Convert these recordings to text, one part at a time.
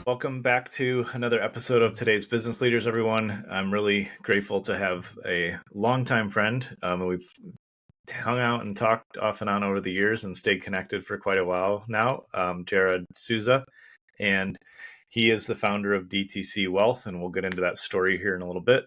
Welcome back to another episode of Today's Business Leaders, everyone. I'm really grateful to have a longtime friend. We've hung out and talked off and on over the years and stayed connected for quite a while now, Jarrod Sousa. And he is the founder of DTC Wealth, and we'll get into that story here in a little bit.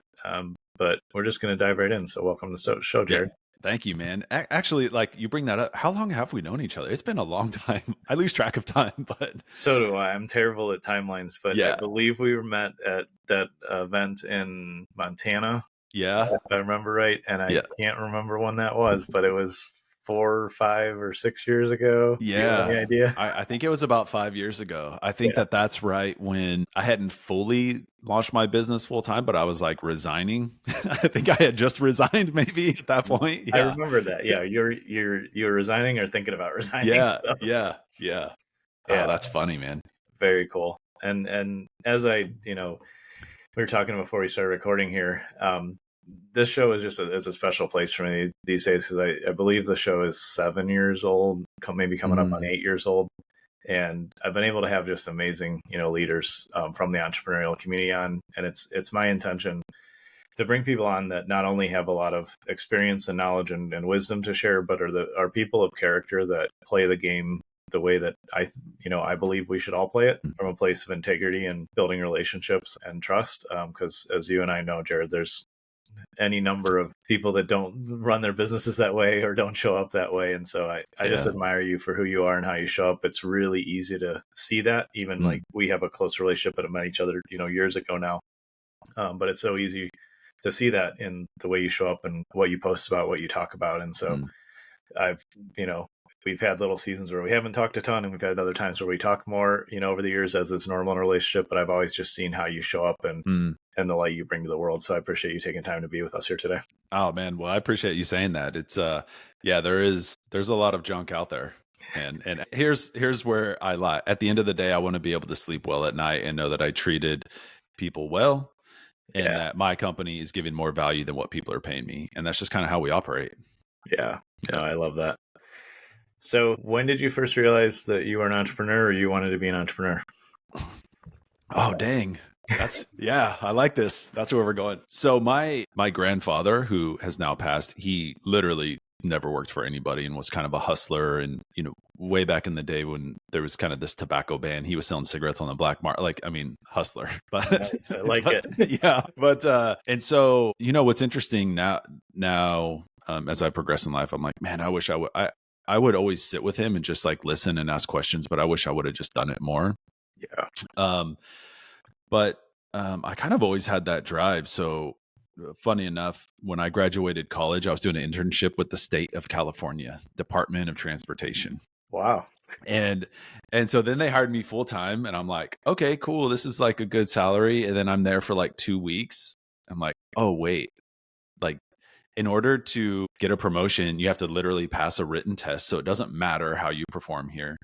But we're just going to dive right in. So welcome to the show, Jarrod. Thank you, man. Actually, like you bring that up, how long have we known each other? It's been a long time. I lose track of time, but so do I. I'm terrible at timelines, but I believe we were met at that event in Montana. Yeah, if I remember right, and I can't remember when that was, but it was 4 or 5 or 6 years ago. Yeah. Do you have any idea? I think it was about 5 years ago. I think that's right when I hadn't fully launched my business full time, but I was like resigning. I think I had just resigned maybe at that point. Yeah. I remember that. Yeah, you're resigning or thinking about resigning. Yeah, so. Yeah. Oh, that's funny, man. Very cool. And as we were talking before we started recording here. This show is just is a special place for me these days because I believe the show is 7 years old, maybe coming up on 8 years old. And I've been able to have just amazing, leaders from the entrepreneurial community on. And it's my intention to bring people on that not only have a lot of experience and knowledge and wisdom to share, but are people of character that play the game the way that I believe we should all play it, from a place of integrity and building relationships and trust. Because as you and I know, Jarrod, there's any number of people that don't run their businesses that way or don't show up that way. And so I just admire you for who you are and how you show up. It's really easy to see that, even like we have a close relationship, but met each other, years ago now. But it's so easy to see that in the way you show up and what you post about, what you talk about. And so we've had little seasons where we haven't talked a ton, and we've had other times where we talk more, over the years, as is normal in a relationship. But I've always just seen how you show up and the light you bring to the world. So I appreciate you taking time to be with us here today. Oh man. Well, I appreciate you saying that. It's there's a lot of junk out there. And here's where I lie. At the end of the day, I want to be able to sleep well at night and know that I treated people well and that my company is giving more value than what people are paying me. And that's just kind of how we operate. Yeah. No, I love that. So when did you first realize that you were an entrepreneur or you wanted to be an entrepreneur? Oh, dang. I like this. That's where we're going. So my grandfather, who has now passed, he literally never worked for anybody and was kind of a hustler. And, way back in the day when there was kind of this tobacco ban, he was selling cigarettes on the black market. Hustler, but nice. I like it. Yeah. But, and so, what's interesting now, as I progress in life, I'm like, man, I wish I would always sit with him and just like listen and ask questions, but I wish I would have just done it more. Yeah. But I kind of always had that drive. So funny enough, when I graduated college, I was doing an internship with the state of California, Department of Transportation. Wow. And so then they hired me full time, and I'm like, okay, cool. This is like a good salary. And then I'm there for like 2 weeks. I'm like, oh, wait, like, in order to get a promotion, you have to literally pass a written test. So it doesn't matter how you perform here,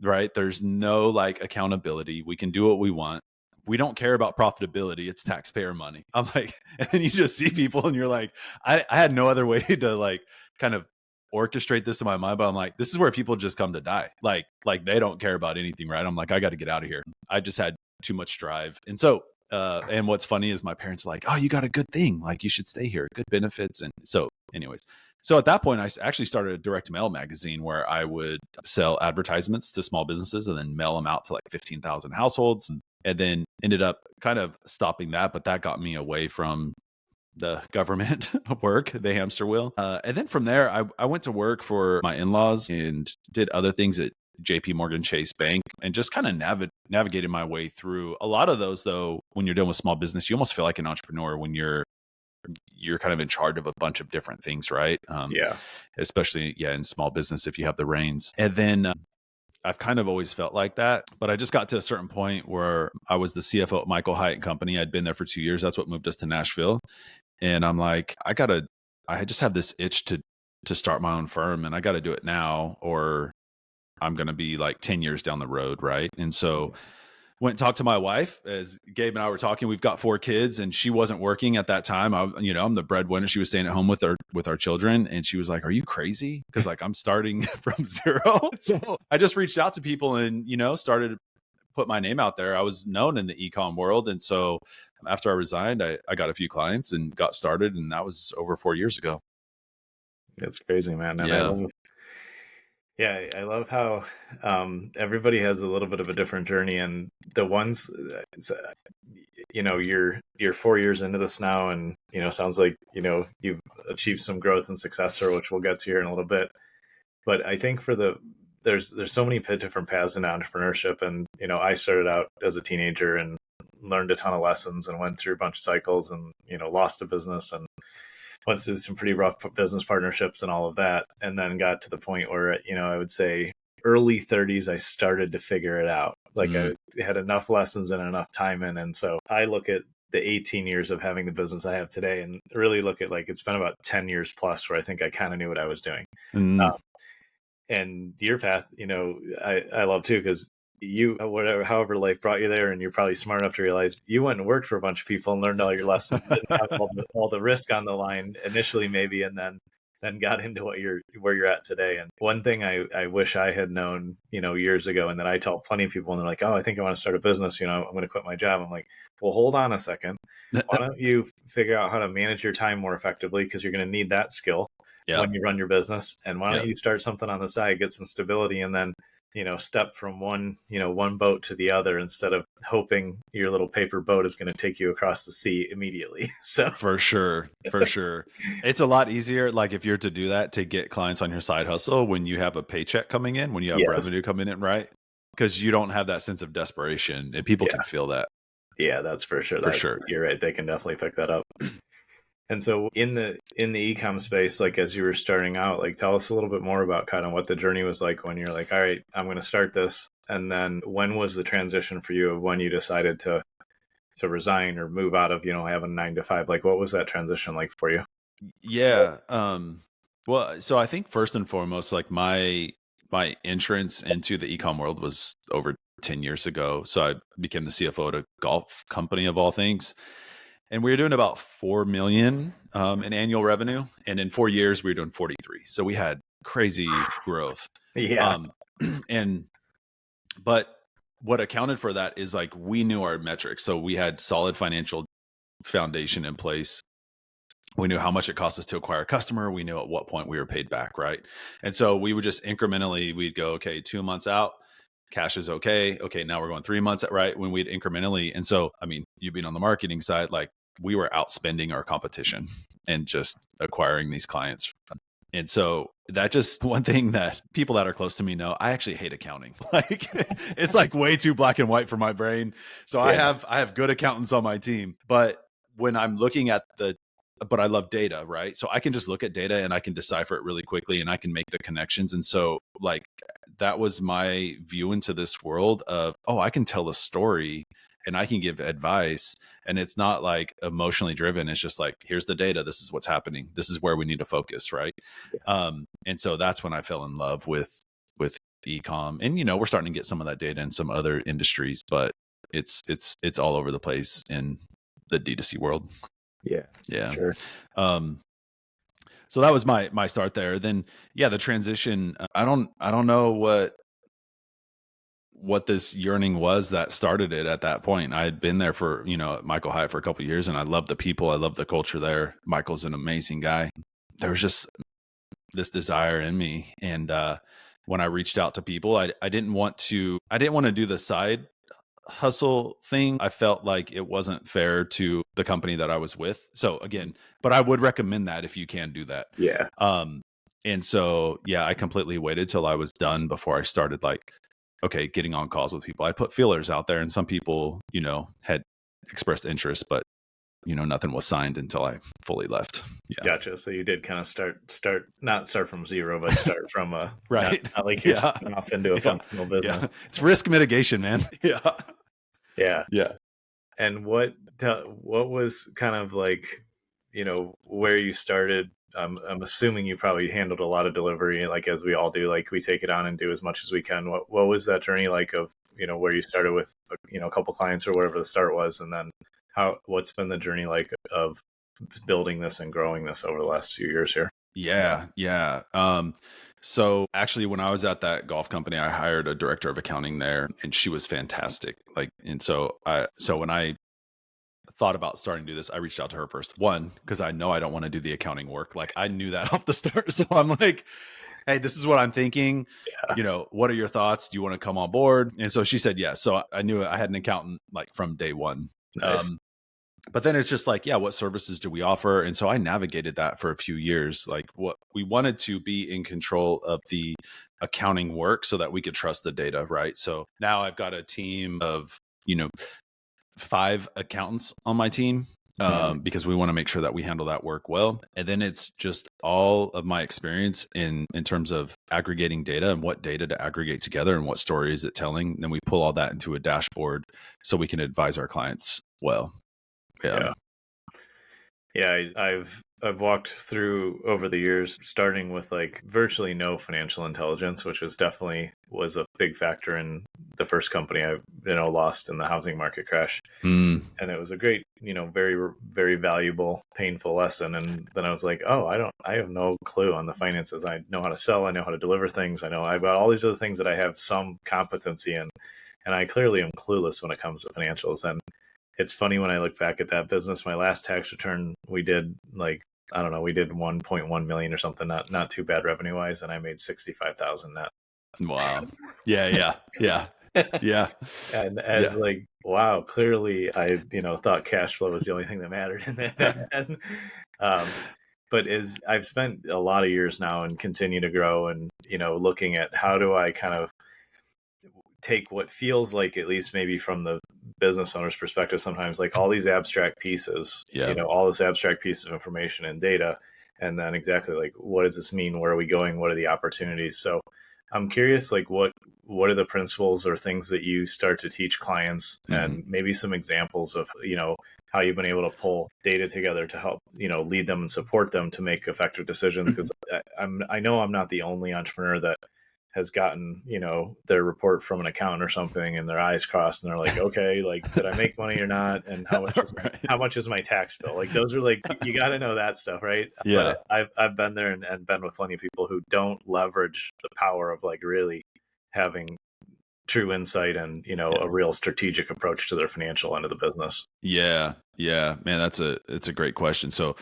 right? There's no like accountability. We can do what we want. We don't care about profitability. It's taxpayer money. I'm like, and then you just see people and you're like, I had no other way to like kind of orchestrate this in my mind, but I'm like, this is where people just come to die. Like they don't care about anything, right? I'm like, I got to get out of here. I just had too much drive. And so and what's funny is my parents are like, oh, you got a good thing. Like you should stay here, good benefits. And so anyways, so at that point, I actually started a direct mail magazine where I would sell advertisements to small businesses and then mail them out to like 15,000 households. And then ended up kind of stopping that. But that got me away from the government work, the hamster wheel. And then from there, I went to work for my in-laws and did other things at JP Morgan Chase Bank and just kind of navigated my way through a lot of those. Though when you're dealing with small business, you almost feel like an entrepreneur when you're kind of in charge of a bunch of different things, right? Especially in small business if you have the reins. And then I've kind of always felt like that, but I just got to a certain point where I was the CFO at Michael Hyatt Company. I'd been there for 2 years. That's what moved us to Nashville. And I'm like, I just have this itch to start my own firm, and I got to do it now or I'm going to be like 10 years down the road. Right. And so went and talked to my wife. As Gabe and I were talking, we've got 4 kids and she wasn't working at that time. I'm the breadwinner. She was staying at home with our children. And she was like, are you crazy? Cause like I'm starting from zero. So I just reached out to people and, started put my name out there. I was known in the eCom world. And so after I resigned, I got a few clients and got started, and that was over 4 years ago. It's crazy, man. And Yeah. I love how everybody has a little bit of a different journey, and the ones, you're 4 years into this now, and sounds like you've achieved some growth and success, or which we'll get to here in a little bit. But I think there's so many different paths in entrepreneurship, and I started out as a teenager and learned a ton of lessons and went through a bunch of cycles, and lost a business and went through some pretty rough business partnerships and all of that, and then got to the point where I would say early 30s I started to figure it out. Like I had enough lessons and enough time in, and so I look at the 18 years of having the business I have today and really look at like it's been about 10 years plus where I think I kind of knew what I was doing. And your path, I love too, because however life brought you there, and you're probably smart enough to realize you went and worked for a bunch of people and learned all your lessons, didn't have all the risk on the line initially, maybe, and then got into where you're at today. And one thing I wish I had known, years ago, and that I tell plenty of people, and they're like, "Oh, I think I want to start a business. I'm going to quit my job." I'm like, "Well, hold on a second. Why don't you figure out how to manage your time more effectively? Because you're going to need that skill when you run your business. And why don't you start something on the side, get some stability, and then step from one boat to the other, instead of hoping your little paper boat is going to take you across the sea immediately." So for sure. It's a lot easier, like if you're to do that, to get clients on your side hustle when you have a paycheck coming in, when you have revenue coming in, right? Because you don't have that sense of desperation, and people can feel that. Yeah, that's for sure. You're right. They can definitely pick that up. And so in the ecom space, like as you were starting out, like tell us a little bit more about kind of what the journey was like when you're like, all right, I'm going to start this. And then when was the transition for you of when you decided to resign or move out of, having a 9 to 5? Like, what was that transition like for you? Yeah. Well, so I think first and foremost, like my entrance into the ecom world was over 10 years ago. So I became the CFO at a golf company of all things. And we were doing about 4 million in annual revenue. And in 4 years, we were doing 43. So we had crazy growth. Yeah. But what accounted for that is like we knew our metrics. So we had solid financial foundation in place. We knew how much it cost us to acquire a customer. We knew at what point we were paid back, right? And so we would just incrementally, we'd go, okay, 2 months out, cash is okay. Okay, now we're going 3 months, right? When we'd incrementally. And so, I mean, you being on the marketing side, like we were outspending our competition and just acquiring these clients. And so that just one thing that people that are close to me know, I actually hate accounting. Like it's like way too black and white for my brain. So I have good accountants on my team, but when I'm looking at but I love data, right? So I can just look at data and I can decipher it really quickly and I can make the connections. And so like that was my view into this world of, oh, I can tell a story and I can give advice, and it's not like emotionally driven. It's just like, here's the data. This is what's happening. This is where we need to focus. Right. And so that's when I fell in love with e-com, and, we're starting to get some of that data in some other industries, but it's all over the place in the D2C world. Yeah. Sure. So that was my start there. Then, the transition. I don't know what this yearning was that started it at that point. I had been there for Michael Hyatt for a couple of years, and I love the people. I love the culture there. Michael's an amazing guy. There was just this desire in me, and when I reached out to people, I didn't want to do the side hustle thing. I felt like it wasn't fair to the company that I was with. So again, but I would recommend that if you can do that. Yeah. And so, I completely waited till I was done before I started getting on calls with people. I put feelers out there, and some people, had expressed interest, but nothing was signed until I fully left. Yeah. Gotcha. So you did kind of not start from zero, but start from a right. Not like you're starting off into a functional business. Yeah. It's risk mitigation, man. Yeah. And what was kind of like, where you started? I'm assuming you probably handled a lot of delivery, like as we all do. Like we take it on and do as much as we can. What was that journey like of where you started with a couple clients or whatever the start was, and then what's been the journey like of building this and growing this over the last few years here? Yeah. So actually, when I was at that golf company, I hired a director of accounting there, and she was fantastic. So when I thought about starting to do this, I reached out to her first. One, because I know I don't want to do the accounting work. Like I knew that off the start. So I'm like, hey, this is what I'm thinking. What are your thoughts? Do you want to come on board? And so she said yes. So I knew I had an accountant like from day one. Nice. But then it's just like, yeah, what services do we offer? And so I navigated that for a few years. Like what we wanted to be in control of the accounting work so that we could trust the data, right? So now I've got a team of, 5 accountants on my team. Because we want to make sure that we handle that work well. And then it's just all of my experience in terms of aggregating data and what data to aggregate together and what story is it telling. Then we pull all that into a dashboard so we can advise our clients well. Yeah, I've walked through over the years, starting with like virtually no financial intelligence, which was a big factor in the first company I lost in the housing market crash. And it was a great, very, very valuable, painful lesson. And then I was like, oh, I have no clue on the finances. I know how to sell. I know how to deliver things. I've got all these other things that I have some competency in. And I clearly am clueless when it comes to financials. And it's funny when I look back at that business, my last tax return, we did we did 1.1 million or something, not too bad revenue wise. And I made 65,000 net. Wow. Yeah. And as like, wow, clearly I, thought cash flow was the only thing that mattered in that. And, but I've spent a lot of years now and continue to grow and, looking at how do I kind of take what feels like, at least maybe from the business owner's perspective, sometimes like all these abstract pieces, all this abstract piece of information and data, and then exactly like, what does this mean? Where are we going? What are the opportunities? So I'm curious, like what are the principles or things that you start to teach clients, and maybe some examples of, how you've been able to pull data together to help, lead them and support them to make effective decisions. Because I know I'm not the only entrepreneur that has gotten, their report from an accountant or something and their eyes crossed and they're like, okay, like, did I make money or not? And how much is my tax bill? Like, those are like, you got to know that stuff, right? Yeah. But I've been there and been with plenty of people who don't leverage the power of like really having true insight and, a real strategic approach to their financial end of the business. Yeah. Man, it's a great question. So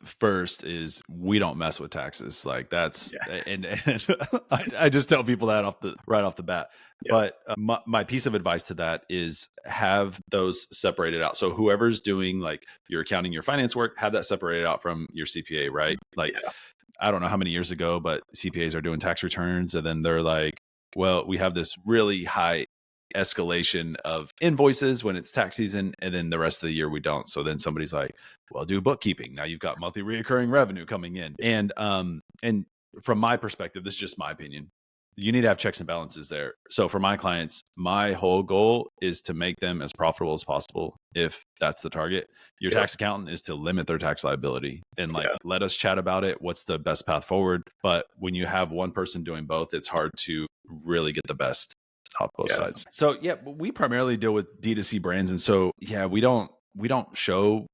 first is we don't mess with taxes. Like that's, and I just tell people that right off the bat. Yeah. But my piece of advice to that is have those separated out. So whoever's doing like your accounting, your finance work, have that separated out from your CPA, right? Like, I don't know how many years ago, but CPAs are doing tax returns and then they're like, well, we have this really high escalation of invoices when it's tax season, and then the rest of the year we don't. So then somebody's like, well, do bookkeeping. Now you've got monthly reoccurring revenue coming in. And from my perspective, this is just my opinion, you need to have checks and balances there. So for my clients, my whole goal is to make them as profitable as possible. If that's the target, your tax accountant is to limit their tax liability and let us chat about it. What's the best path forward? But when you have one person doing both, it's hard to really get the best off both sides. So we primarily deal with D2C brands. And so, we don't show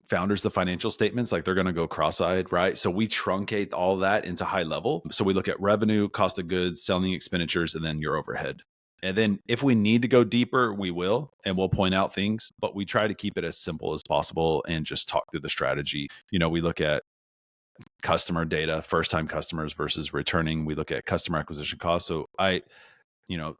founders the financial statements like they're going to go cross-eyed, right? So we truncate all that into high level. So we look at revenue, cost of goods, selling expenditures, and then your overhead. And then if we need to go deeper, we will, and we'll point out things, but we try to keep it as simple as possible and just talk through the strategy. We look at customer data, first-time customers versus returning. We look at customer acquisition costs. So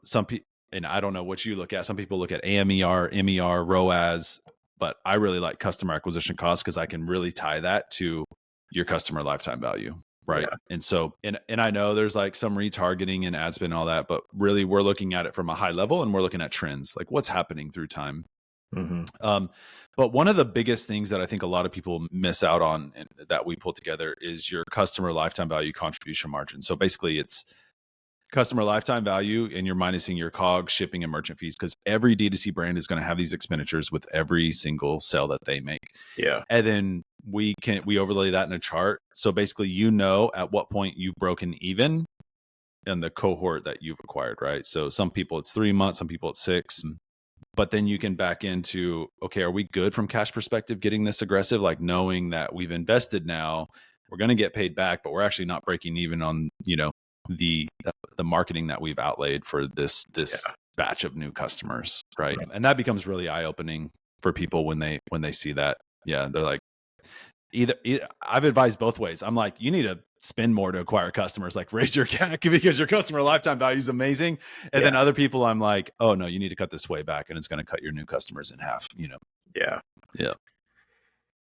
some people, and I don't know what you look at. Some people look at AMER, MER, ROAS, but I really like customer acquisition costs because I can really tie that to your customer lifetime value, right? Yeah. And so, and I know there's like some retargeting and ad spend and all that, but really we're looking at it from a high level and we're looking at trends, like what's happening through time. But one of the biggest things that I think a lot of people miss out on and that we pull together is your customer lifetime value contribution margin. So basically it's customer lifetime value and you're minusing your COGS, shipping and merchant fees, because every D2C brand is going to have these expenditures with every single sale that they make. Yeah. And then we overlay that in a chart. So basically, at what point you've broken even in the cohort that you've acquired, right? So some people it's 3 months, some people it's 6. But then you can back into, okay, are we good from cash perspective getting this aggressive? Like knowing that we've invested now, we're going to get paid back, but we're actually not breaking even on, the marketing that we've outlaid for this batch of new customers. Right. And that becomes really eye-opening for people when they see that. Yeah. They're like, either I've advised both ways. I'm like, you need to spend more to acquire customers, like raise your CAC because your customer lifetime value is amazing. And then other people, I'm like, oh no, you need to cut this way back, and it's going to cut your new customers in half. Yeah. Yeah.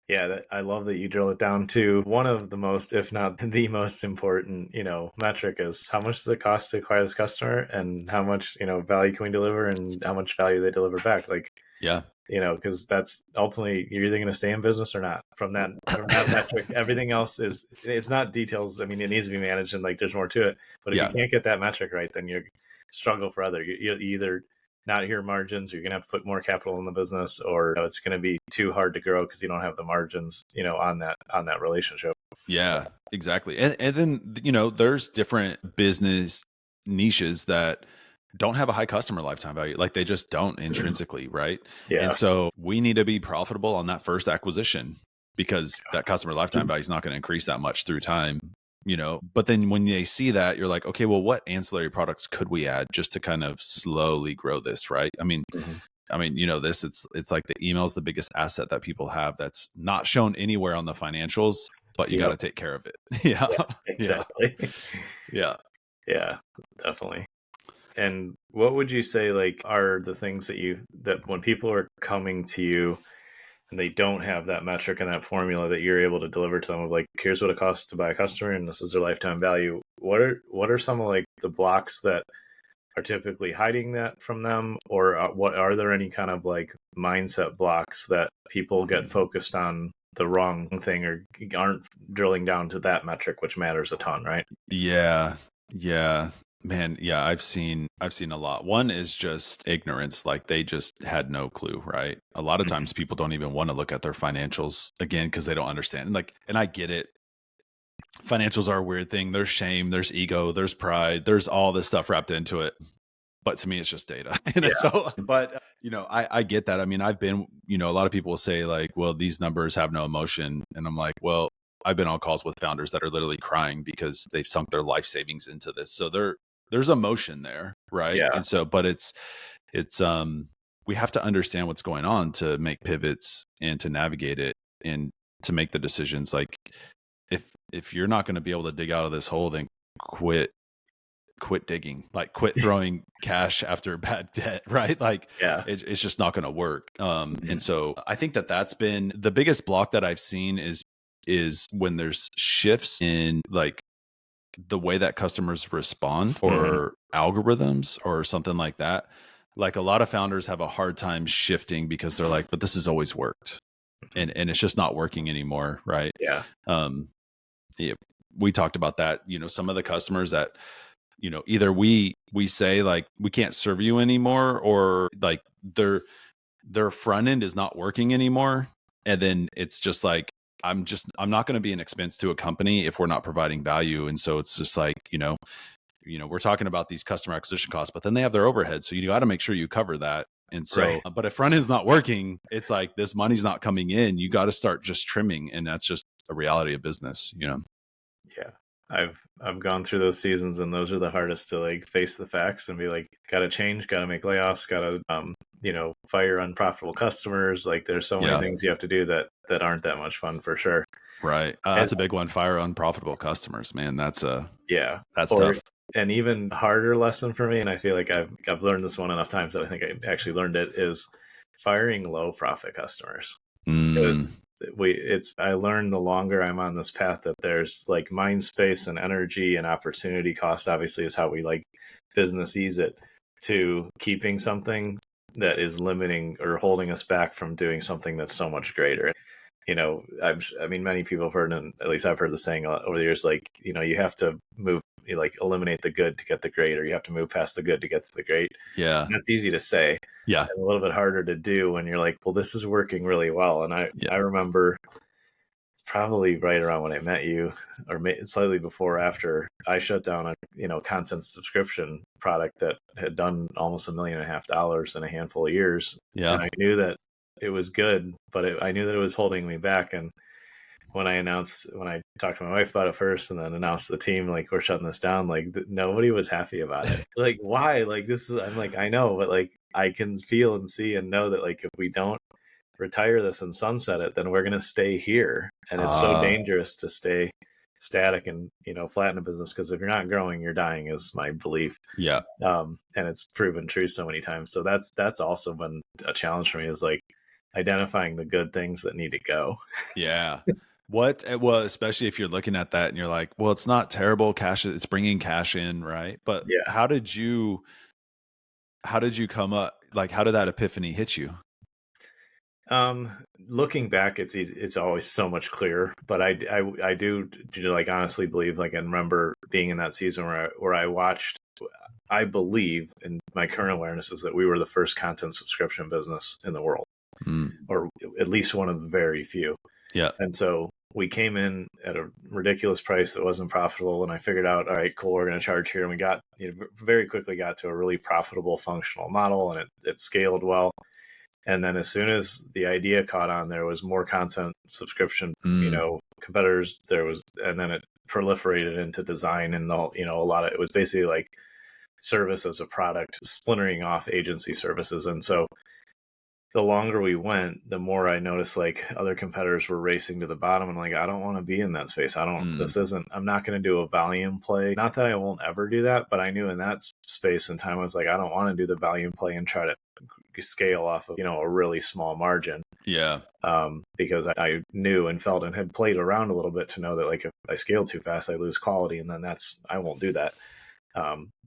Yeah, I love that you drill it down to one of the most, if not the most important, metric is how much does it cost to acquire this customer, and how much, value can we deliver, and how much value they deliver back. Like, yeah, because that's ultimately, you're either going to stay in business or not from that metric. Everything else it's not details. I mean, it needs to be managed, and like there's more to it. But if you can't get that metric right, then you struggle for other. You either not hit your margins, or you're going to have to put more capital in the business, or it's going to be too hard to grow because you don't have the margins, on that relationship. Yeah, exactly. And then, there's different business niches that don't have a high customer lifetime value. Like they just don't intrinsically, right? Yeah. And so we need to be profitable on that first acquisition, because that customer lifetime value is not going to increase that much through time. But then when they see that, you're like, okay, well, what ancillary products could we add just to kind of slowly grow this, right? I mean, it's like the email is the biggest asset that people have that's not shown anywhere on the financials, but you got to take care of it. Yeah, exactly. Yeah, definitely. And what would you say, like, are the things that when people are coming to you and they don't have that metric and that formula that you're able to deliver to them of like, here's what it costs to buy a customer and this is their lifetime value. What are some of like the blocks that are typically hiding that from them? Or are there any kind of like mindset blocks that people get focused on the wrong thing, or aren't drilling down to that metric, which matters a ton, right? Yeah. Man, yeah, I've seen a lot. One is just ignorance, like they just had no clue, right? A lot of times people don't even want to look at their financials again because they don't understand. And I get it. Financials are a weird thing. There's shame, there's ego, there's pride, there's all this stuff wrapped into it. But to me, it's just data. I get that. I mean, I've been, a lot of people will say like, well, these numbers have no emotion. And I'm like, well, I've been on calls with founders that are literally crying because they've sunk their life savings into this. So there's emotion there. Right. Yeah. And so, but it's we have to understand what's going on to make pivots and to navigate it and to make the decisions. Like if you're not going to be able to dig out of this hole, then quit digging, like quit throwing cash after bad debt, right? Like it's just not going to work. And so I think that's been the biggest block that I've seen is when there's shifts in like the way that customers respond or algorithms or something like that. Like a lot of founders have a hard time shifting because they're like, but this has always worked and it's just not working anymore. Right. Yeah. We talked about that, some of the customers that, either we say like, we can't serve you anymore, or like their front end is not working anymore. And then it's just like, I'm not going to be an expense to a company if we're not providing value. And so it's just like, we're talking about these customer acquisition costs, but then they have their overhead. So you got to make sure you cover that. And so, but if front end's not working, it's like this money's not coming in. You got to start just trimming. And that's just a reality of business, Yeah. I've gone through those seasons, and those are the hardest to like face the facts and be like, gotta change, gotta make layoffs, gotta fire unprofitable customers. Like there's so many things you have to do that aren't that much fun for sure. Right. That's a big one. Fire unprofitable customers, man. That's tough. An even harder lesson for me, and I feel like I've learned this one enough times that I think I actually learned it, is firing low profit customers. Because I learned the longer I'm on this path that there's like mind space and energy and opportunity cost, obviously, is how we like business ease it, to keeping something that is limiting or holding us back from doing something that's so much greater. Many people have heard, and at least I've heard the saying over the years, like, you have to eliminate the good to get the great, or you have to move past the good to get to the great. Yeah. And that's easy to say. Yeah. And a little bit harder to do when you're like, well, this is working really well. And I remember it's probably right around when I met you, or slightly before or after, I shut down a content subscription product that had done almost $1.5 million in a handful of years. Yeah. And I knew that it was good, but I knew that it was holding me back. And when I talked to my wife about it first and then announced the team, like, we're shutting this down, like nobody was happy about it. Like, why? Like, I'm like, I know, but like, I can feel and see and know that like, if we don't retire this and sunset it, then we're going to stay here. And it's so dangerous to stay static and, flatten a business. Cause if you're not growing, you're dying is my belief. Yeah. And it's proven true so many times. So that's also been a challenge for me, is like identifying the good things that need to go. Yeah. Well, especially if you're looking at that and you're like, well, it's not terrible cash. It's bringing cash in. Right. But Yeah. how did you come up? Like, how did that epiphany hit you? Looking back, it's easy. It's always so much clearer, but I do like honestly believe, like, and remember being in that season where I watched, I believe, in my current awareness, is that we were the first content subscription business in the world, or at least one of the very few. Yeah. And so we came in at a ridiculous price that wasn't profitable. And I figured out, all right, cool, we're going to charge here. And we got, very quickly got to a really profitable functional model, and it scaled well. And then as soon as the idea caught on, there was more content subscription, competitors. And then it proliferated into design and a lot of, it was basically like service as a product, splintering off agency services. And so the longer we went, the more I noticed like other competitors were racing to the bottom, and like, I don't want to be in that space. I'm not going to do a volume play. Not that I won't ever do that, but I knew in that space and time, I was like, I don't want to do the volume play and try to scale off of, a really small margin. Yeah. Because I knew and felt and had played around a little bit to know that like, if I scale too fast, I lose quality, and then I won't do that.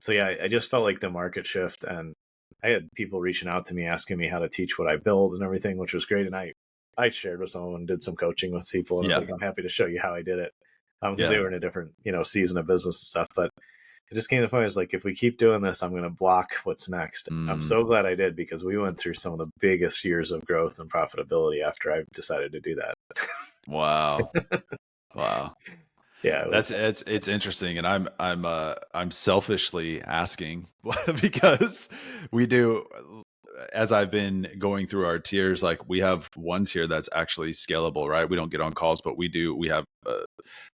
So yeah, I just felt like the market shift, and I had people reaching out to me asking me how to teach what I build and everything, which was great. And I shared with someone and did some coaching with people, and I was like, I'm happy to show you how I did it. Because they were in a different, season of business and stuff. But it just came to the point, is like, if we keep doing this, I'm going to block what's next. I'm so glad I did, because we went through some of the biggest years of growth and profitability after I decided to do that. Wow. Wow. Yeah, it's interesting, and I'm selfishly asking because we do, as I've been going through our tiers, like we have one tier that's actually scalable, right? We don't get on calls, but we have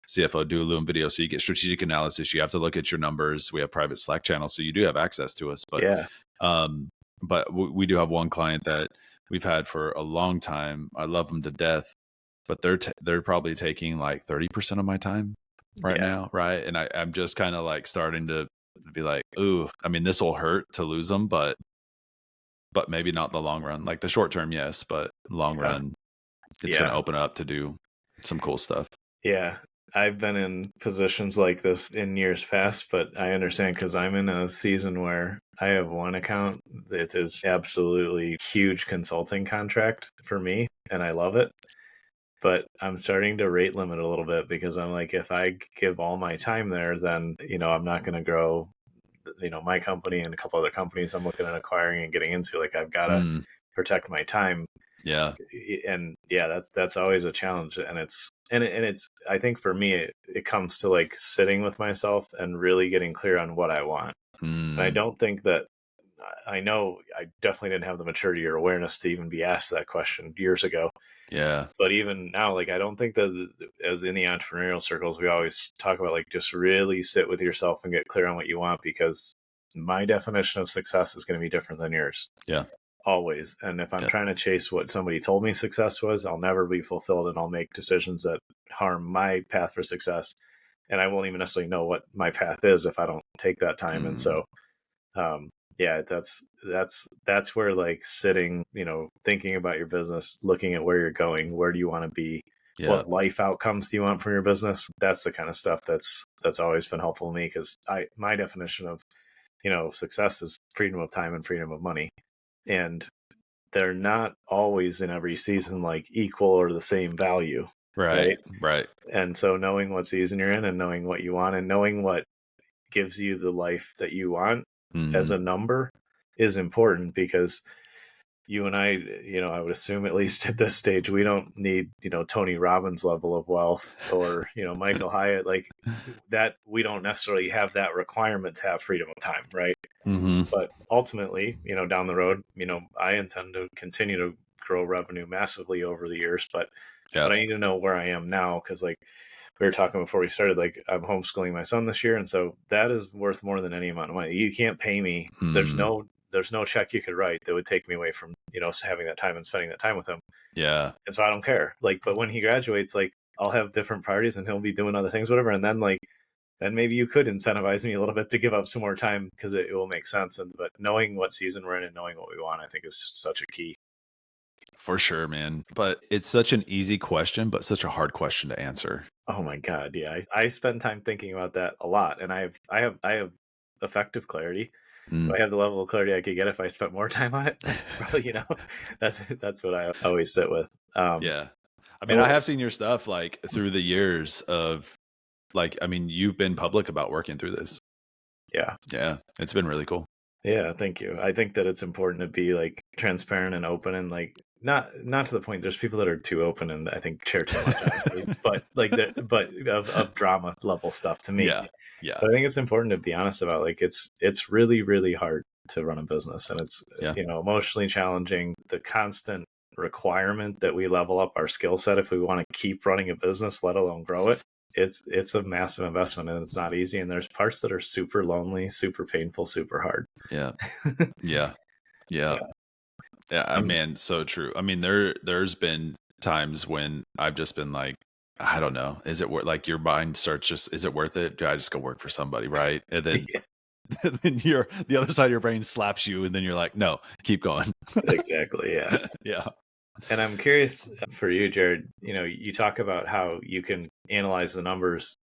CFO do Loom video, so you get strategic analysis. You have to look at your numbers. We have private Slack channels, so you do have access to us. But but we do have one client that we've had for a long time. I love them to death, but they're probably taking like 30% of my time right now. Right. And I'm just kind of like starting to be like, ooh, I mean, this will hurt to lose them, but maybe not the long run. Like the short term, yes, but long run, it's going to open up to do some cool stuff. Yeah. I've been in positions like this in years past, but I understand, because I'm in a season where I have one account that is absolutely huge consulting contract for me, and I love it. But I'm starting to rate limit a little bit, because I'm like, if I give all my time there, then, I'm not going to grow, my company and a couple other companies I'm looking at acquiring and getting into. Like, I've got to protect my time. Yeah. And yeah, that's always a challenge. And it's, I think for me, it comes to like sitting with myself and really getting clear on what I want. And I don't think that, I know I definitely didn't have the maturity or awareness to even be asked that question years ago. Yeah. But even now, like, I don't think that, as in the entrepreneurial circles, we always talk about like, just really sit with yourself and get clear on what you want, because my definition of success is going to be different than yours. Yeah. Always. And if I'm trying to chase what somebody told me success was, I'll never be fulfilled, and I'll make decisions that harm my path for success. And I won't even necessarily know what my path is if I don't take that time. And so, yeah, that's where like sitting, thinking about your business, looking at where you're going, where do you want to be, what life outcomes do you want from your business? That's the kind of stuff that's always been helpful to me, because my definition of, success is freedom of time and freedom of money. And they're not always in every season like equal or the same value. Right. And so knowing what season you're in, and knowing what you want, and knowing what gives you the life that you want as a number is important, because you and I would assume, at least at this stage, we don't need, Tony Robbins level of wealth, or, Michael Hyatt, like that. We don't necessarily have that requirement to have freedom of time. Right. But ultimately, down the road, I intend to continue to grow revenue massively over the years, but Yeah. I need to know where I am now, because like we were talking before we started, like I'm homeschooling my son this year, and so that is worth more than any amount of money. You can't pay me. There's no check you could write that would take me away from, having that time and spending that time with him. Yeah. And so I don't care. Like, but when he graduates, like I'll have different priorities and he'll be doing other things, whatever. And then then maybe you could incentivize me a little bit to give up some more time, because it will make sense. But knowing what season we're in and knowing what we want, I think is just such a key. For sure, man. But it's such an easy question, but such a hard question to answer. Oh my God. Yeah. I spend time thinking about that a lot, and I have effective clarity. Do I have the level of clarity I could get if I spent more time on it? Probably, that's what I always sit with. Yeah. I mean, I have seen your stuff like through the years of like, I mean, you've been public about working through this. Yeah. Yeah. It's been really cool. Yeah. Thank you. I think that it's important to be like transparent and open, and like not to the point. There's people that are too open and I think share too much, honestly, but like of drama level stuff to me. Yeah. Yeah. But I think it's important to be honest about, like, it's really, really hard to run a business, and it's, emotionally challenging. The constant requirement that we level up our skill set if we want to keep running a business, let alone grow it. It's a massive investment, and it's not easy. And there's parts that are super lonely, super painful, super hard. Yeah. Yeah. Yeah. Yeah. Man, so true. I mean, there's been times when I've just been like, I don't know. Is it worth, like, your mind starts just, is it worth it? Do I just go work for somebody? Right. And then, then the other side of your brain slaps you, and then you're like, no, keep going. Exactly. Yeah. Yeah. And I'm curious for you, Jarrod, you talk about how you can analyze the numbers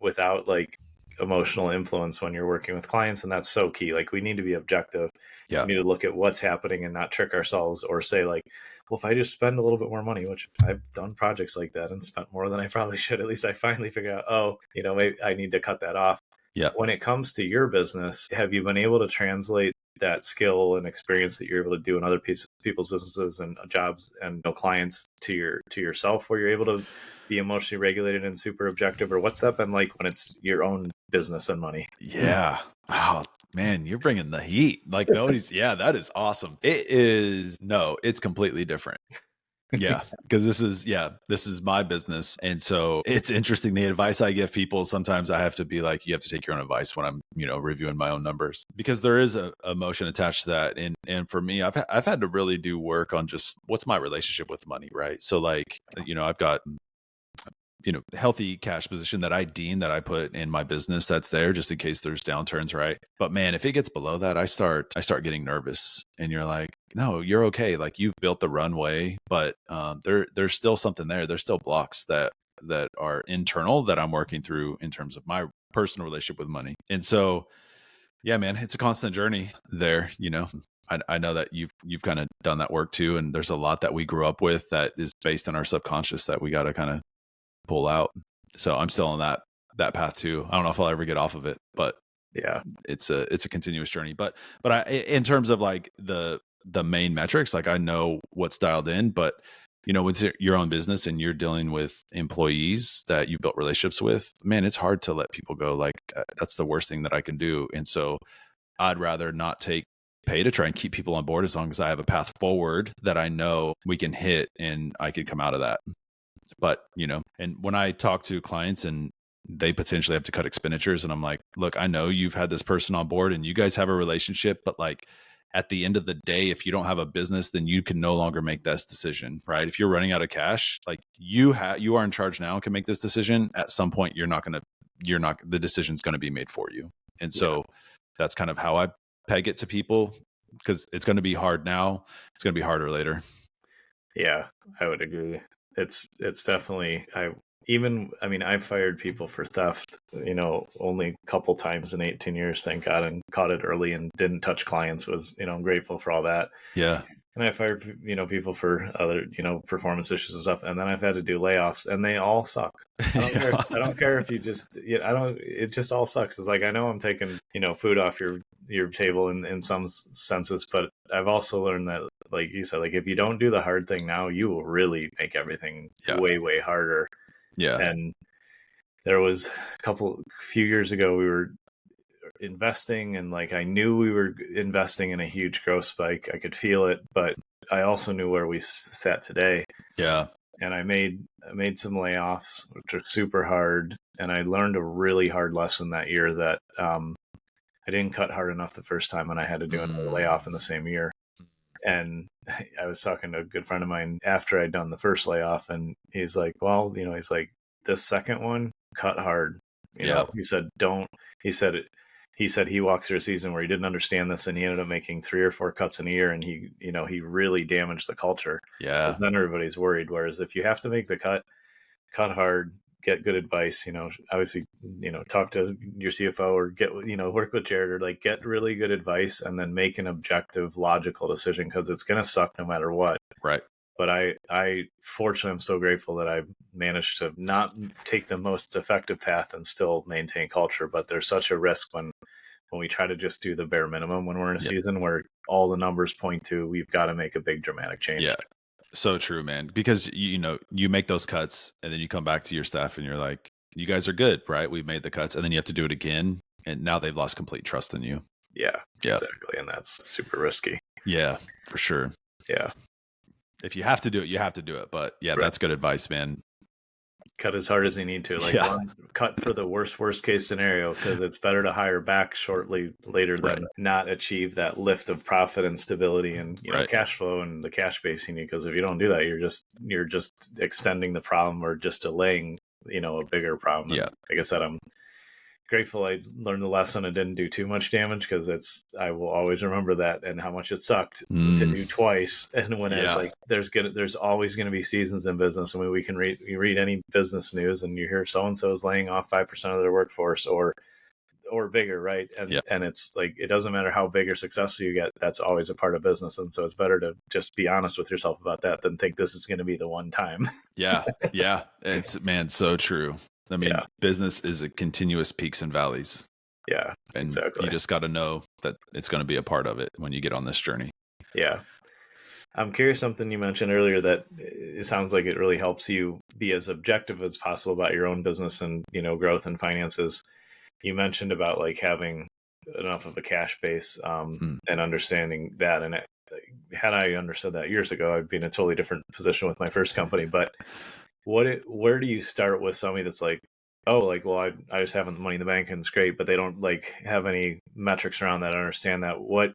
without like emotional influence when you're working with clients. And that's so key. Like, we need to be objective. Yeah. We need to look at what's happening and not trick ourselves, or say like, well, if I just spend a little bit more money, which I've done projects like that and spent more than I probably should, at least I finally figured out, maybe I need to cut that off. Yeah. When it comes to your business, have you been able to translate that skill and experience that you're able to do in other people's businesses and jobs and clients to yourself, where you're able to be emotionally regulated and super objective? Or what's that been like when it's your own business and money? Yeah. Oh man, you're bringing the heat. Like, nobody's, yeah, that is awesome. It's completely different. Yeah, because this is my business. And so it's interesting. The advice I give people, sometimes I have to be like, you have to take your own advice when I'm, reviewing my own numbers, because there is a emotion attached to that. And for me, I've had to really do work on just what's my relationship with money, right? So like, I've got healthy cash position that I deem that I put in my business, that's there just in case there's downturns, right? But man, if it gets below that, I start getting nervous. And you're like, no, you're okay. Like, you've built the runway, but there's still something there. There's still blocks that are internal that I'm working through in terms of my personal relationship with money. And so, yeah, man, it's a constant journey there. I know that you've kind of done that work too. And there's a lot that we grew up with that is based on our subconscious that we got to kind of pull out. So I'm still on that path too. I don't know if I'll ever get off of it, but yeah, it's a continuous journey. But in terms of like the main metrics, like, I know what's dialed in, but when it's your own business and you're dealing with employees that you built relationships with, man, it's hard to let people go. Like, that's the worst thing that I can do. And so I'd rather not take pay to try and keep people on board, as long as I have a path forward that I know we can hit and I could come out of that. But, and when I talk to clients and they potentially have to cut expenditures, and I'm like, look, I know you've had this person on board and you guys have a relationship, but like, at the end of the day, if you don't have a business, then you can no longer make this decision, right? If you're running out of cash, like, you are in charge now and can make this decision. At some point, the decision's going to be made for you. And so that's kind of how I peg it to people, because it's going to be hard now. It's going to be harder later. Yeah, I would agree. It's definitely, I've fired people for theft, only a couple times in 18 years, thank God, and caught it early and didn't touch clients. I'm grateful for all that. Yeah. And I fired, people for other, performance issues and stuff. And then I've had to do layoffs, and they all suck. I don't care if you just, it just all sucks. It's like, I know I'm taking, food off your table in some senses, but I've also learned that, like you said, like, if you don't do the hard thing now, you will really make everything way, way harder. Yeah. And there was few years ago, investing, and like I knew we were investing in a huge growth spike. I could feel it, but I also knew where we sat today. Yeah. And I made some layoffs, which are super hard. And I learned a really hard lesson that year that I didn't cut hard enough the first time, and I had to do another layoff in the same year. And I was talking to a good friend of mine after I'd done the first layoff, and he's like, well, he's like, this second one, cut hard. He said, don't. He said he walked through a season where he didn't understand this, and he ended up making 3 or 4 cuts in a year, and he really damaged the culture. Yeah. Because then everybody's worried. Whereas if you have to make the cut hard, get good advice, obviously, talk to your CFO or get, work with Jarrod, or like get really good advice and then make an objective, logical decision, because it's going to suck no matter what. Right. But I fortunately, I'm so grateful that I managed to not take the most effective path and still maintain culture. But there's such a risk when we try to just do the bare minimum when we're in a season where all the numbers point to we've got to make a big dramatic change. Yeah. So true, man. Because you make those cuts and then you come back to your staff and you're like, you guys are good, right? We've made the cuts, and then you have to do it again. And now they've lost complete trust in you. Yeah, exactly. And that's super risky. Yeah, for sure. Yeah. If you have to do it, you have to do it. But yeah, Right. That's good advice, man. Cut as hard as you need to. Cut for the worst case scenario, because it's better to hire back shortly later than not achieve that lift of profit and stability and cash flow and the cash base you need. Because if you don't do that, you're just extending the problem or just delaying a bigger problem. Yeah. And like I said, I'm grateful I learned the lesson and didn't do too much damage, because I will always remember that and how much it sucked to do twice. And when it's like there's always going to be seasons in business. I mean, you read any business news and you hear so and so is laying off 5% of their workforce or bigger, right? And it's like it doesn't matter how big or successful you get, that's always a part of business. And so it's better to just be honest with yourself about that than think this is going to be the one time. Yeah. It's so true. I mean, business is a continuous peaks and valleys. Yeah, and exactly. You just got to know that it's going to be a part of it when you get on this journey. Yeah. I'm curious, something you mentioned earlier that it sounds like it really helps you be as objective as possible about your own business and, growth and finances. You mentioned about like having enough of a cash base and understanding that. And had I understood that years ago, I'd be in a totally different position with my first company. But where do you start with somebody that's like, oh, like, well, I just have the money in the bank and it's great, but they don't like have any metrics around that. I understand that. What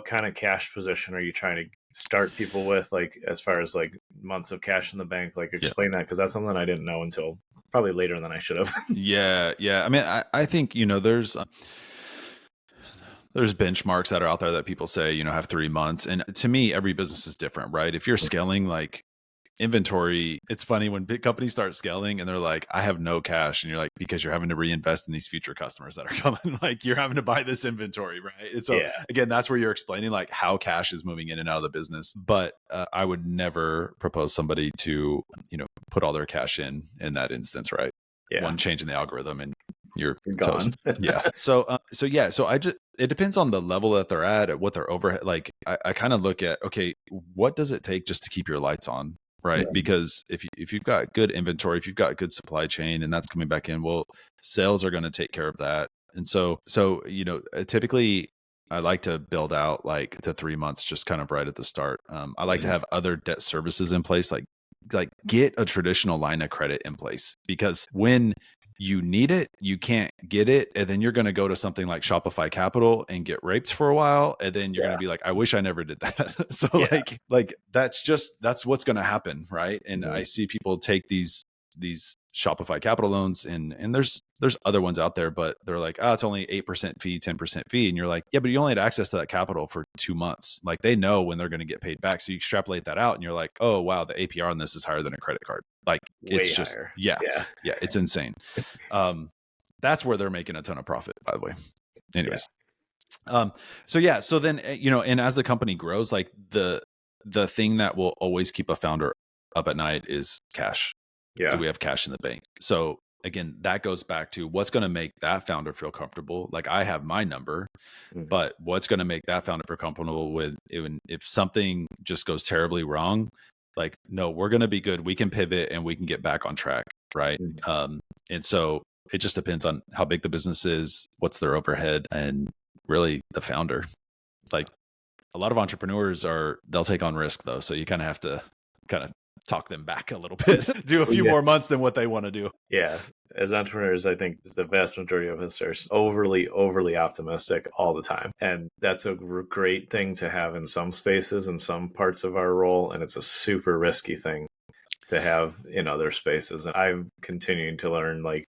kind of cash position are you trying to start people with, like as far as like months of cash in the bank? Like explain that, because that's something I didn't know until probably later than I should have. Yeah. I mean, I think there's benchmarks that are out there that people say have 3 months, and to me, every business is different, right? If you're scaling, like inventory, it's funny when big companies start scaling and they're like, I have no cash, and you're like, because you're having to reinvest in these future customers that are coming. Like you're having to buy this inventory, right? And so again, that's where you're explaining like how cash is moving in and out of the business. But I would never propose somebody to put all their cash in that instance, right? One change in the algorithm and you're gone. So it depends on the level that they're at what their overhead. Like I kind of look at, okay, what does it take just to keep your lights on? Right. Yeah. Because if you've got good inventory, if you've got good supply chain and that's coming back in, well, sales are going to take care of that. And so, typically I like to build out like to 3 months, just kind of right at the start. I like to have other debt services in place, like get a traditional line of credit in place, because when you need it, you can't get it. And then you're going to go to something like Shopify Capital and get raped for a while. And then you're going to be like, I wish I never did that. So like, that's what's going to happen. Right. And I see people take these Shopify Capital loans and there's other ones out there, but they're like, oh, it's only 8% fee, 10% fee. And you're like, yeah, but you only had access to that capital for 2 months. Like they know when they're going to get paid back. So you extrapolate that out and you're like, oh, wow, the APR on this is higher than a credit card. Like it's just, yeah, it's insane. That's where they're making a ton of profit, by the way. Anyways. So then, and as the company grows, like the thing that will always keep a founder up at night is cash. Do we have cash in the bank? So again, that goes back to what's going to make that founder feel comfortable. Like I have my number, but what's going to make that founder feel comfortable with if something just goes terribly wrong, like, no, we're going to be good. We can pivot and we can get back on track. Right. And so it just depends on how big the business is, what's their overhead, and really the founder. Like a lot of entrepreneurs they'll take on risk though. So you kind of have to kind of talk them back a little bit, do a few more months than what they want to do. Yeah. As entrepreneurs, I think the vast majority of us are overly optimistic all the time. And that's a great thing to have in some spaces and some parts of our role. And it's a super risky thing to have in other spaces. And I'm continuing to learn, like,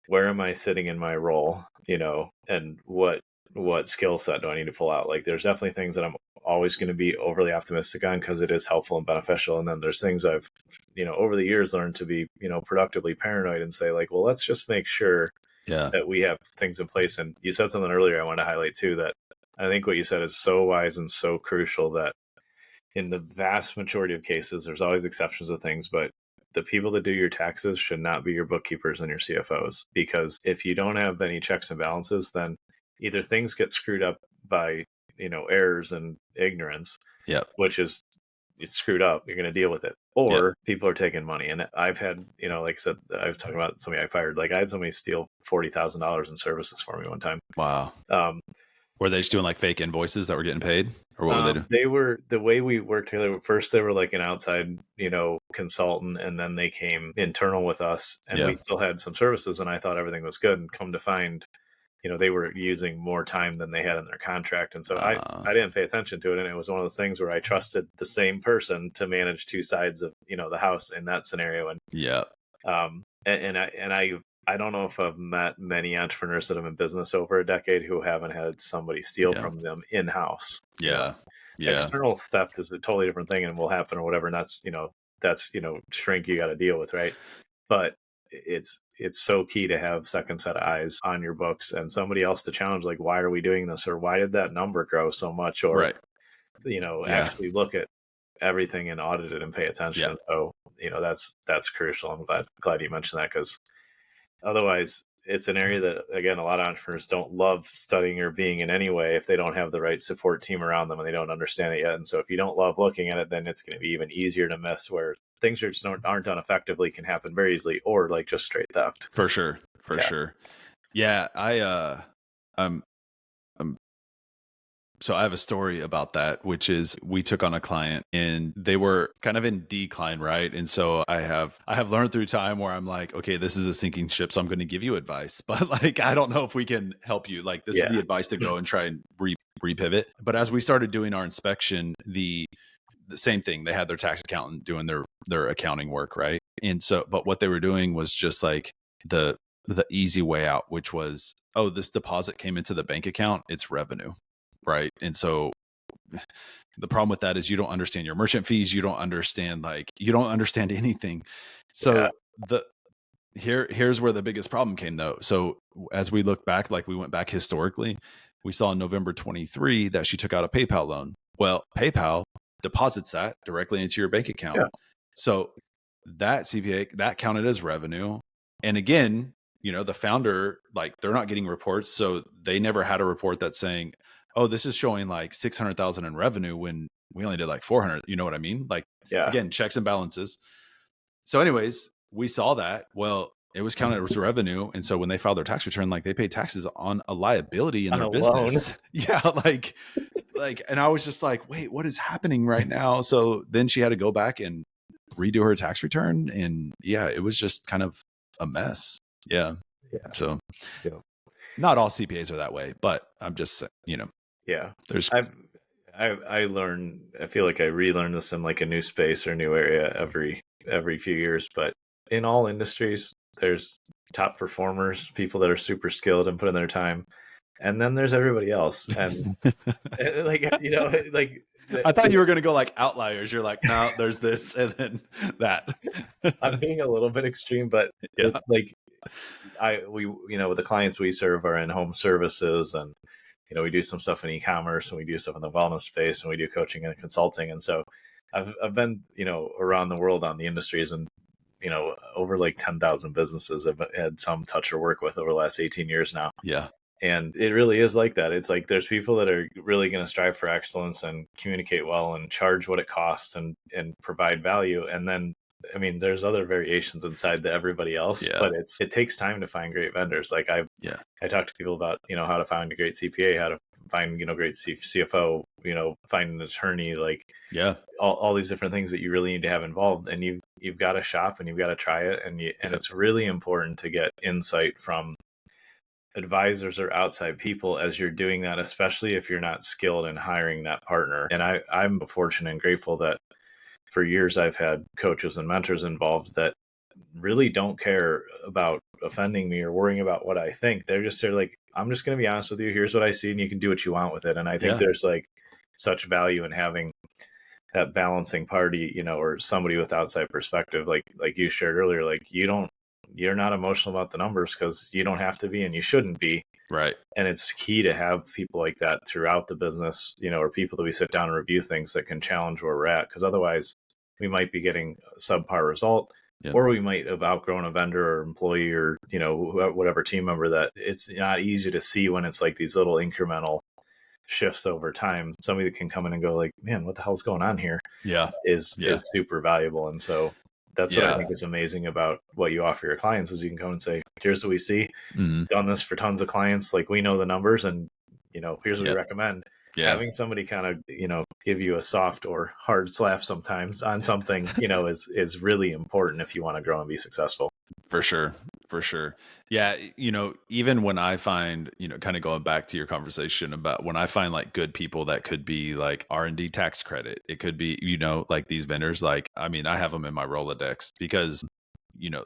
where am I sitting in my role, and what skill set do I need to pull out? Like, there's definitely things that I'm always going to be overly optimistic on because it is helpful and beneficial. And then there's things I've, over the years learned to be, productively paranoid and say, like, well, let's just make sure that we have things in place. And you said something earlier I want to highlight too, that I think what you said is so wise and so crucial, that in the vast majority of cases, there's always exceptions to things, but the people that do your taxes should not be your bookkeepers and your CFOs, because if you don't have any checks and balances, then either things get screwed up by, errors and ignorance, which is, it's screwed up, you're going to deal with it, or people are taking money. And I've had, like I said, I was talking about somebody I fired. Like, I had somebody steal $40,000 in services for me one time. Wow. Were they just doing like fake invoices that were getting paid, or what were they doing? They were, the way we worked together, first they were like an outside, consultant, and then they came internal with us, and we still had some services, and I thought everything was good, and come to find, they were using more time than they had in their contract. And so I didn't pay attention to it. And it was one of those things where I trusted the same person to manage two sides of, the house in that scenario. And I don't know if I've met many entrepreneurs that have been in business over a decade who haven't had somebody steal from them in-house. External theft is a totally different thing and will happen or whatever. And that's shrink you got to deal with. Right. But it's so key to have second set of eyes on your books and somebody else to challenge, like, why are we doing this? Or why did that number grow so much? Or, actually look at everything and audit it and pay attention. So, that's crucial. I'm glad you mentioned that, because otherwise it's an area that, again, a lot of entrepreneurs don't love studying or being in any way if they don't have the right support team around them and they don't understand it yet. And so if you don't love looking at it, then it's going to be even easier to miss, where things that just aren't done effectively can happen very easily, or like just straight theft. For sure. Yeah. So I have a story about that, which is we took on a client and they were kind of in decline, right? And so I have learned through time where I'm like, okay, this is a sinking ship, so I'm going to give you advice, but like, I don't know if we can help you. Like, this is the advice to go and try and repivot. But as we started doing our inspection, the same thing, they had their tax accountant doing their accounting work, right? And so, but what they were doing was just like the easy way out, which was, oh, this deposit came into the bank account, it's revenue. Right. And so the problem with that is you don't understand your merchant fees. You don't understand anything. So here's where the biggest problem came though. So as we look back, like we went back historically, we saw in November 23 that she took out a PayPal loan. Well, PayPal deposits that directly into your bank account. Yeah. So that CPA, that counted as revenue. And again, the founder, like, they're not getting reports. So they never had a report that's saying, oh, this is showing like 600,000 in revenue when we only did like 400. You know what I mean? Like, again, checks and balances. So anyways, we saw that. Well, it was counted as revenue. And so when they filed their tax return, like, they paid taxes on a liability in their business. Like, and I was just like, wait, what is happening right now? So then she had to go back and redo her tax return. And it was just kind of a mess. Yeah. So not all CPAs are that way, but I'm just, there's, I learn, I feel like I relearn this in like a new space or new area every few years, but in all industries, there's top performers, people that are super skilled and put in their time. And then there's everybody else. And like, I thought you were going to go like outliers. You're like, no, there's this and then that. I'm being a little bit extreme, but with the clients we serve are in home services, and we do some stuff in e-commerce, and we do stuff in the wellness space, and we do coaching and consulting. And so I've been around the world on the industries, and over like 10,000 businesses I've had some touch or work with over the last 18 years now. Yeah. And it really is like that. It's like there's people that are really going to strive for excellence and communicate well and charge what it costs and provide value. And then I mean, there's other variations inside to everybody else, Yeah. but it takes time to find great vendors. Like Yeah. I talk to people about, how to find a great CPA, how to find, great CFO, find an attorney, like Yeah. all these different things that you really need to have involved. And you've got to shop and you've got to try it. And it's really important to get insight from advisors or outside people as you're doing that, especially if you're not skilled in hiring that partner. And I'm fortunate and grateful that for years I've had coaches and mentors involved that really don't care about offending me or worrying about what I think. They're like, I'm just going to be honest with you. Here's what I see, and you can do what you want with it. And I think there's like such value in having that balancing party, or somebody with outside perspective, like you shared earlier. Like you're not emotional about the numbers because you don't have to be, and you shouldn't be. Right. And it's key to have people like that throughout the business, or people that we sit down and review things that can challenge where we're at. Because otherwise, we might be getting a subpar result, or we might have outgrown a vendor or employee or, whatever team member that it's not easy to see when it's like these little incremental shifts over time. Somebody that can come in and go like, man, what the hell's going on here? Is super valuable. And so that's what I think is amazing about what you offer your clients is you can come and say, here's what we see. Done this for tons of clients. Like we know the numbers and, here's what we recommend. Having somebody kind of, give you a soft or hard slap sometimes on something, is really important if you want to grow and be successful. For sure. For sure. Yeah. Even when I find, kind of going back to your conversation about when I find like good people that could be like R&D tax credit, it could be, like these vendors, like, I mean, I have them in my Rolodex because,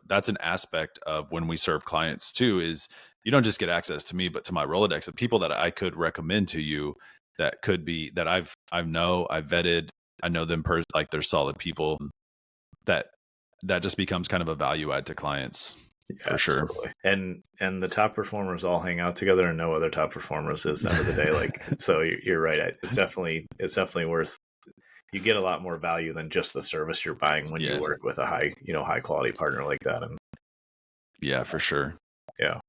that's an aspect of when we serve clients too, is you don't just get access to me, but to my Rolodex of people that I could recommend to you that could be that I've vetted. I know them like they're solid people that just becomes kind of a value add to clients. For sure. Absolutely. And the top performers all hang out together and no other top performers is the end of the day. Like, so you're right. It's definitely worth, you get a lot more value than just the service you're buying when you work with a high quality partner like that. And yeah, for sure. Yeah.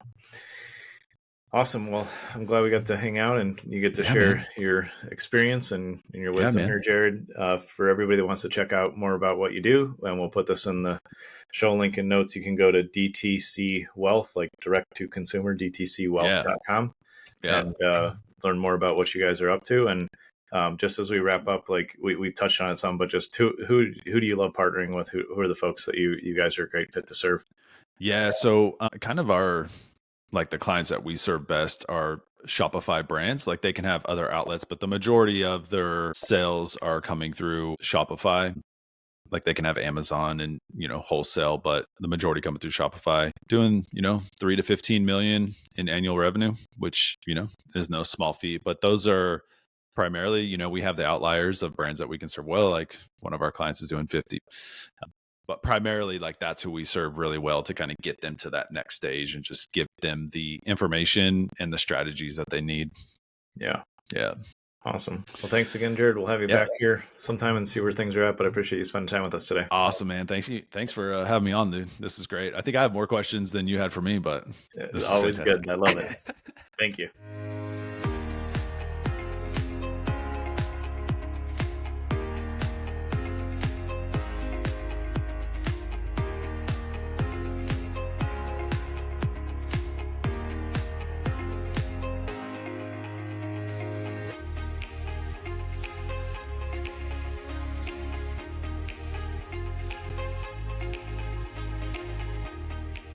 Awesome. Well, I'm glad we got to hang out and you get to share your experience and your wisdom here, Jarrod. For everybody that wants to check out more about what you do, and we'll put this in the show link and notes, you can go to DTC Wealth, like direct to consumer, dtcwealth.com, and learn more about what you guys are up to. And just as we wrap up, like we touched on it some, but just who do you love partnering with? Who are the folks that you guys are a great fit to serve? Yeah. So kind of like the clients that we serve best are Shopify brands. Like they can have other outlets, but the majority of their sales are coming through Shopify. Like they can have Amazon and, wholesale, but the majority coming through Shopify doing, 3 to 15 million in annual revenue, which, is no small feat, but those are primarily, we have the outliers of brands that we can serve well. Like one of our clients is doing 50. But primarily, like that's who we serve really well to kind of get them to that next stage and just give them the information and the strategies that they need. Yeah. Yeah. Awesome. Well, thanks again, Jarrod. We'll have you back here sometime and see where things are at, but I appreciate you spending time with us today. Awesome, man. Thanks for having me on, dude. This is great. I think I have more questions than you had for me, but it's always fantastic. Good. I love it. Thank you.